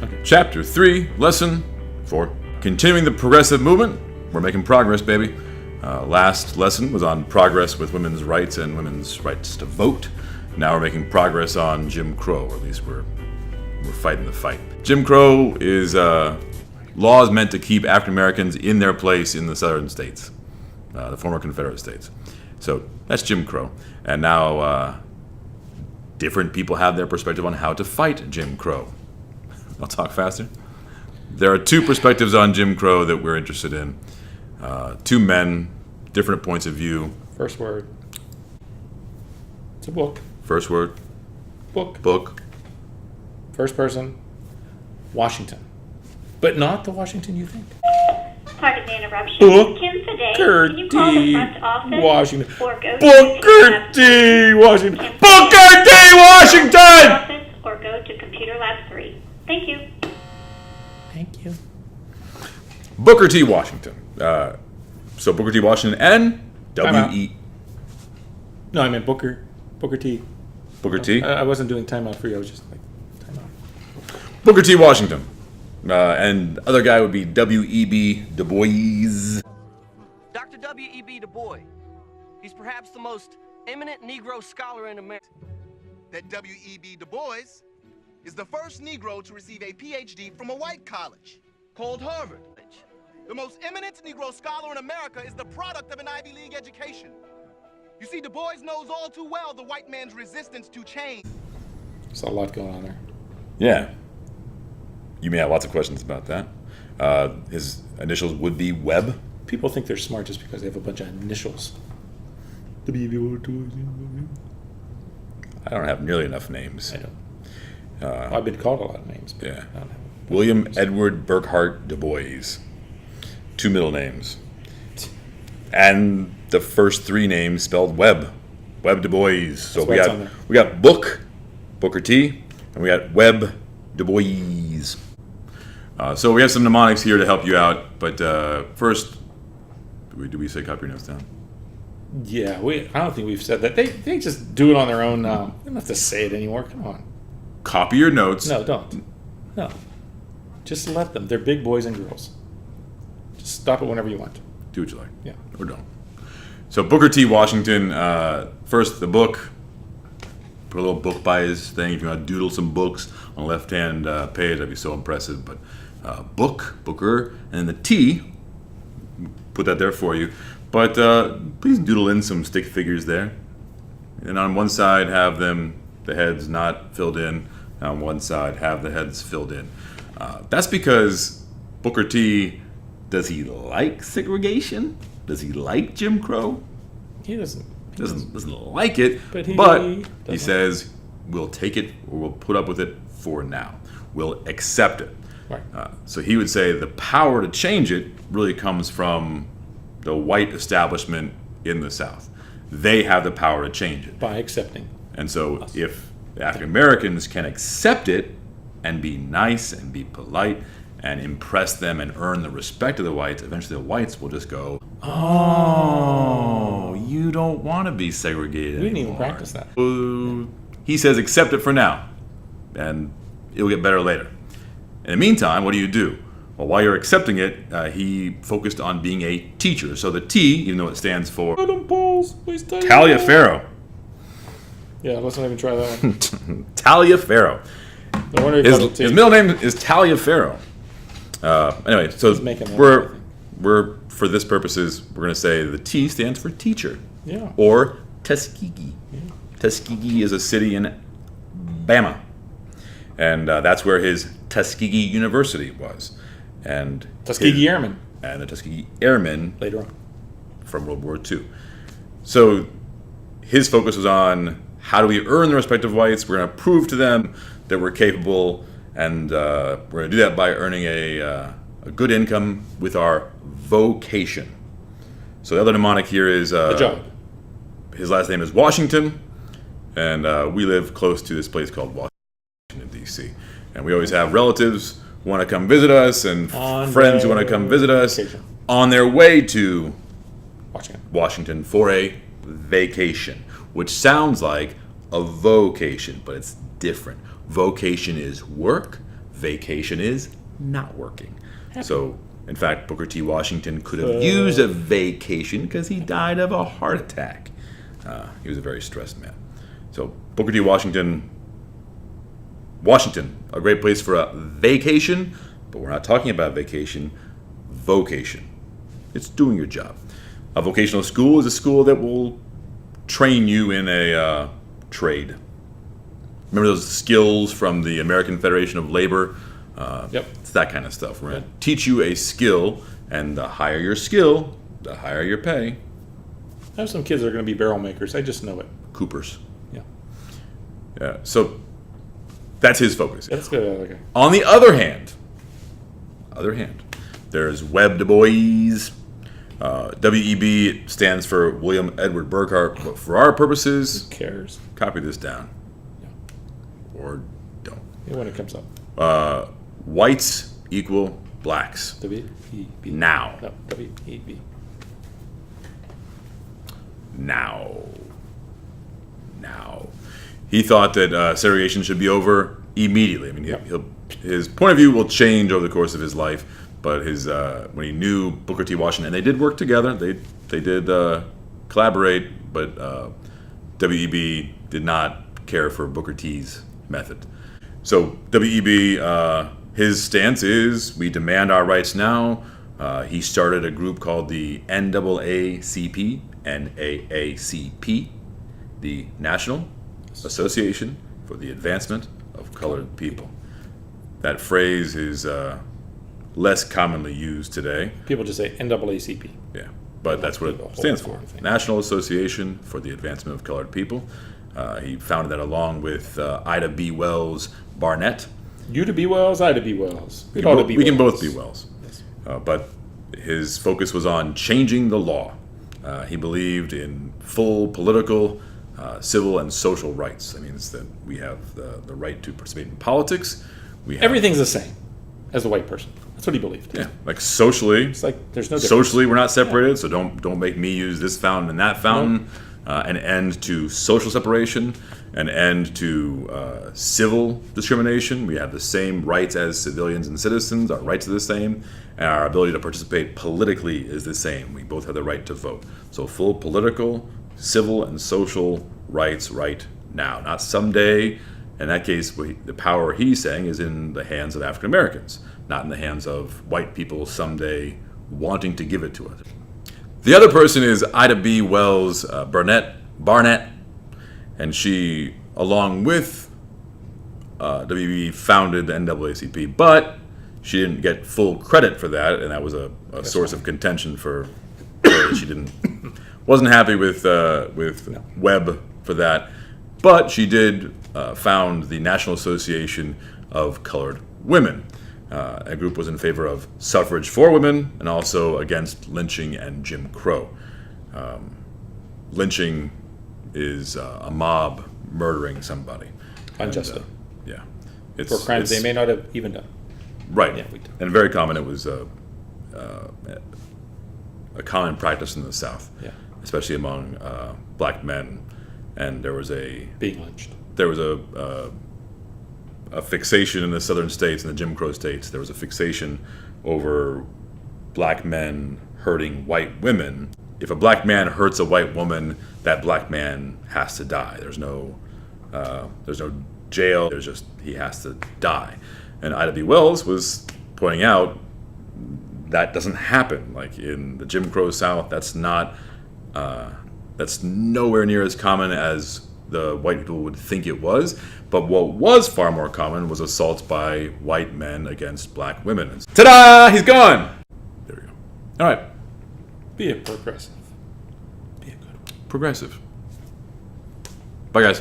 Okay. Chapter 3, Lesson 4. Continuing the progressive movement. We're making progress, baby. Last lesson was on progress with women's rights and women's rights to vote. Now we're making progress on Jim Crow, or at least we're fighting the fight. Jim Crow is laws meant to keep African Americans in their place in the southern states, the former Confederate states. So that's Jim Crow. And now different people have their perspective on how to fight Jim Crow. I'll talk faster. There are two perspectives on Jim Crow that we're interested in. Two men, different points of view. First word. It's a book. First word. Book. First person. Washington. But not the Washington you think. Pardon the interruption. Booker Kim today. Can you call the front office? Washington. Or go Booker T. Washington. Kim Booker T. Washington! office or go to Computer Lab 3. Thank you. Thank you. Booker T. Washington. So Booker T. Washington and W.E. No, I meant Booker. Booker T. Booker T. I wasn't doing timeout for you. I was just like, timeout. Booker T. Washington. And the other guy would be W.E.B. Du Bois. Dr. W.E.B. Du Bois. He's perhaps the most eminent Negro scholar in America. That W.E.B. Du Bois is the first Negro to receive a PhD from a white college called Harvard. The most eminent Negro scholar in America is the product of an Ivy League education. You see, Du Bois knows all too well the white man's resistance to change. There's a lot going on there. Yeah. You may have lots of questions about that. His initials would be Webb. People think they're smart just because they have a bunch of initials. I don't have nearly enough names. I don't. I've been called a lot of names. But Yeah. I don't have. William Edward Burghardt Du Bois. Two middle names. And the first three names spelled Webb. Webb Du Bois. So why it's on there. we got Booker T, and we got Webb Du Bois. So we have some mnemonics here to help you out, but first, do we say copy your notes down? Yeah, I don't think we've said that. They just do it on their own now. They don't have to say it anymore. Come on. Copy your notes. No, don't. No. Just let them. They're big boys and girls. Just stop it whenever you want. Do what you like. Yeah. Or don't. So Booker T. Washington, first the book. Put a little book by his thing. If you want to doodle some books on the left-hand page, that'd be so impressive. But Booker, and then the T, put that there for you. But please doodle in some stick figures there. And on one side, have the heads not filled in. And on one side, have the heads filled in. That's because Booker T, does he like segregation? Does he like Jim Crow? He doesn't. Doesn't like it, But he says we'll take it or we'll put up with it for now. We'll accept it. Right. So he would say the power to change it really comes from the white establishment in the South. They have the power to change it. By accepting. And so if the African Americans can accept it and be nice and be polite and impress them and earn the respect of the whites, eventually the whites will just go, oh, you don't want to be segregated We didn't anymore. even practice that. He says accept it for now, and it'll get better later. In the meantime, what do? Well, while you're accepting it, he focused on being a teacher. So the T, even though it stands for Taliaferro. Yeah, let's not even try that one. Taliaferro. No wonder he called it T. His middle name is Taliaferro. Anyway, so making that we're for this purposes, we're going to say the T stands for teacher. Yeah. Or Tuskegee. Yeah. Tuskegee is a city in Bama. And that's where his Tuskegee University was. And Tuskegee Airmen. And the Tuskegee Airmen Later on. from World War II. So his focus was on how do we earn the respect of whites? We're going to prove to them that we're capable, and we're going to do that by earning a good income with our vocation. So the other mnemonic here is The job. His last name is Washington, and we live close to this place called Washington, D.C. And we always have relatives who want to come visit us and friends who want to come visit us vacation. On their way to Washington for a vacation, which sounds like a vocation, but it's different. Vocation is work, vacation is not working. So, in fact, Booker T. Washington could have used a vacation because he died of a heart attack. He was a very stressed man. So, Booker T. Washington, a great place for a vacation, but we're not talking about vacation, vocation. It's doing your job. A vocational school is a school that will train you in a trade. Remember those skills from the American Federation of Labor? Yep. It's that kind of stuff. We're going to teach you a skill, and the higher your skill, the higher your pay. I have some kids that are going to be barrel makers. I just know it. Coopers. Yeah. So that's his focus. That's good. Okay. On the other hand, there's Webb Du Bois. WEB stands for William Edward Burghardt, but for our purposes, Who cares? copy this down. Yeah. Or don't. Yeah, when it comes up. Whites equal blacks. W-E-B. Now. No, W-E-B. Now. He thought that segregation should be over immediately. I mean, his point of view will change over the course of his life, but his when he knew Booker T. Washington, and they did work together, they did collaborate, but W.E.B. did not care for Booker T's method. So W.E.B., his stance is, we demand our rights now. He started a group called the NAACP, N-A-A-C-P, the National Association for the Advancement of Colored People. That phrase is less commonly used today. People just say NAACP. Yeah, but that's what it stands for. National Association for the Advancement of Colored People. He founded that along with Ida B. Wells Barnett. You to be Wells, I to be Wells. We can both be Wells. Yes. But his focus was on changing the law. He believed in full political, civil, and social rights. That means that we have the right to participate in politics. We have, Everything's the same as a white person. That's what he believed. Yeah, like socially. It's like there's no difference. Socially, we're not separated, so don't make me use this fountain and that fountain. An end to social separation, an end to civil discrimination. We have the same rights as civilians and citizens. Our rights are the same, and our ability to participate politically is the same. We both have the right to vote. So full political, civil, and social rights right now, not someday. In that case, the power he's saying is in the hands of African Americans, not in the hands of white people someday wanting to give it to us. The other person is Ida B. Wells Barnett, and she, along with WB, founded the NAACP, but she didn't get full credit for that, and that was a source of contention for her. She wasn't happy with Webb for that, but she did found the National Association of Colored Women. A group was in favor of suffrage for women and also against lynching and Jim Crow. Lynching is a mob murdering somebody. Unjustly. Yeah. For crimes they may not have even done. Right. Yeah, we do. And very common. It was a common practice in the South, especially among black men. And there was being lynched. There was a fixation in the southern states, in the Jim Crow states. There was a fixation over black men hurting white women. If a black man hurts a white woman, that black man has to die. There's no jail. There's just, he has to die. And Ida B. Wells was pointing out that doesn't happen. Like in the Jim Crow South, that's nowhere near as common as the white people would think it was. But what was far more common was assaults by white men against black women. Ta-da! He's gone! There we go. All right. Be a progressive. Be a good one. Progressive. Bye, guys.